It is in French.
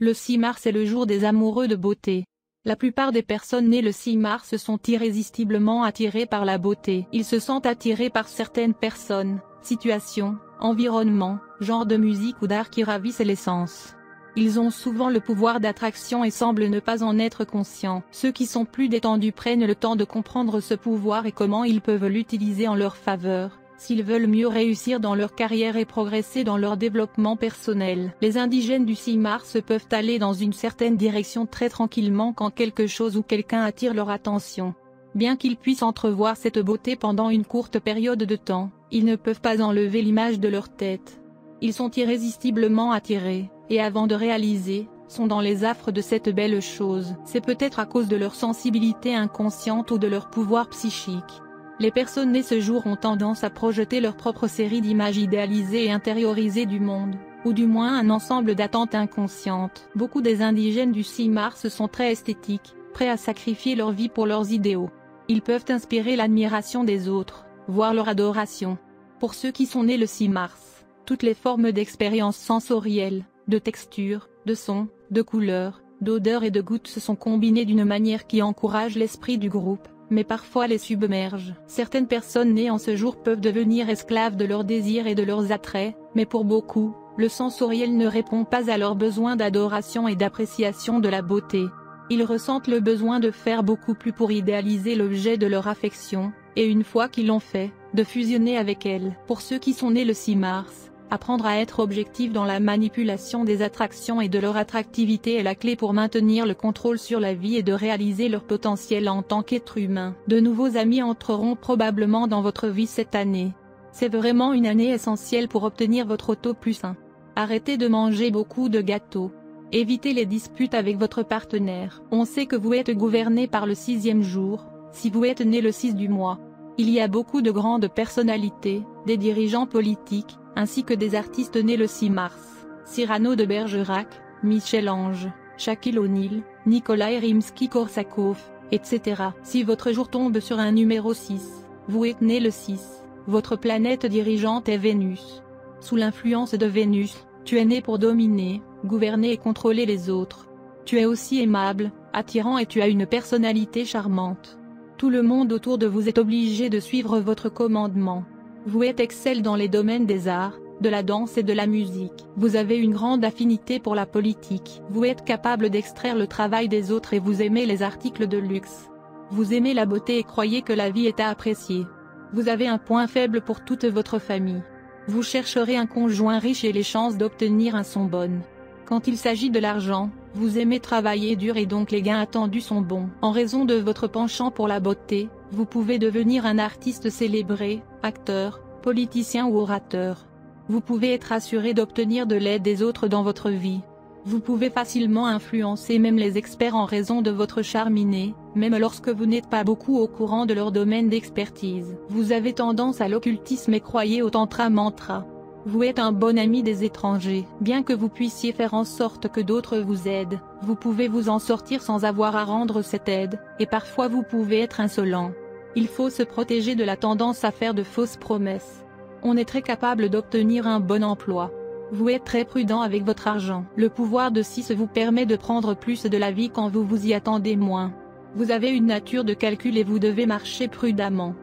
Le 6 mars est le jour des amoureux de beauté. La plupart des personnes nées le 6 mars sont irrésistiblement attirées par la beauté. Ils se sentent attirés par certaines personnes, situations, environnements, genres de musique ou d'art qui ravissent les sens. Ils ont souvent le pouvoir d'attraction et semblent ne pas en être conscients. Ceux qui sont plus détendus prennent le temps de comprendre ce pouvoir et comment ils peuvent l'utiliser en leur faveur, s'ils veulent mieux réussir dans leur carrière et progresser dans leur développement personnel. Les indigènes du 6 mars peuvent aller dans une certaine direction très tranquillement quand quelque chose ou quelqu'un attire leur attention. Bien qu'ils puissent entrevoir cette beauté pendant une courte période de temps, ils ne peuvent pas enlever l'image de leur tête. Ils sont irrésistiblement attirés, et avant de réaliser, sont dans les affres de cette belle chose. C'est peut-être à cause de leur sensibilité inconsciente ou de leur pouvoir psychique. Les personnes nées ce jour ont tendance à projeter leur propre série d'images idéalisées et intériorisées du monde, ou du moins un ensemble d'attentes inconscientes. Beaucoup des indigènes du 6 mars sont très esthétiques, prêts à sacrifier leur vie pour leurs idéaux. Ils peuvent inspirer l'admiration des autres, voire leur adoration. Pour ceux qui sont nés le 6 mars, toutes les formes d'expériences sensorielles, de texture, de son, de couleur, d'odeur et de gouttes se sont combinées d'une manière qui encourage l'esprit du groupe, mais parfois les submerge. Certaines personnes nées en ce jour peuvent devenir esclaves de leurs désirs et de leurs attraits, mais pour beaucoup, le sensoriel ne répond pas à leurs besoins d'adoration et d'appréciation de la beauté. Ils ressentent le besoin de faire beaucoup plus pour idéaliser l'objet de leur affection, et une fois qu'ils l'ont fait, de fusionner avec elle. Pour ceux qui sont nés le 6 mars, apprendre à être objectif dans la manipulation des attractions et de leur attractivité est la clé pour maintenir le contrôle sur la vie et de réaliser leur potentiel en tant qu'être humain. De nouveaux amis entreront probablement dans votre vie cette année. C'est vraiment une année essentielle pour obtenir votre auto plus 1. Arrêtez de manger beaucoup de gâteaux. Évitez les disputes avec votre partenaire. On sait que vous êtes gouverné par le 6e jour, si vous êtes né le 6 du mois. Il y a beaucoup de grandes personnalités, des dirigeants politiques, ainsi que des artistes nés le 6 mars. Cyrano de Bergerac, Michel-Ange, Shaquille O'Neal, Nikolai Rimsky-Korsakov, etc. Si votre jour tombe sur un numéro 6, vous êtes né le 6, votre planète dirigeante est Vénus. Sous l'influence de Vénus, tu es né pour dominer, gouverner et contrôler les autres. Tu es aussi aimable, attirant et tu as une personnalité charmante. Tout le monde autour de vous est obligé de suivre votre commandement. Vous êtes excelle dans les domaines des arts, de la danse et de la musique. Vous avez une grande affinité pour la politique. Vous êtes capable d'extraire le travail des autres et vous aimez les articles de luxe. Vous aimez la beauté et croyez que la vie est à apprécier. Vous avez un point faible pour toute votre famille. Vous chercherez un conjoint riche et les chances d'obtenir un sont bonnes. Quand il s'agit de l'argent, vous aimez travailler dur et donc les gains attendus sont bons. En raison de votre penchant pour la beauté, vous pouvez devenir un artiste célébré, acteur, politicien ou orateur. Vous pouvez être assuré d'obtenir de l'aide des autres dans votre vie. Vous pouvez facilement influencer même les experts en raison de votre charme inné, même lorsque vous n'êtes pas beaucoup au courant de leur domaine d'expertise. Vous avez tendance à l'occultisme et croyez au tantra mantra. Vous êtes un bon ami des étrangers. Bien que vous puissiez faire en sorte que d'autres vous aident, vous pouvez vous en sortir sans avoir à rendre cette aide, et parfois vous pouvez être insolent. Il faut se protéger de la tendance à faire de fausses promesses. On est très capable d'obtenir un bon emploi. Vous êtes très prudent avec votre argent. Le pouvoir de 6 vous permet de prendre plus de la vie quand vous vous y attendez moins. Vous avez une nature de calcul et vous devez marcher prudemment.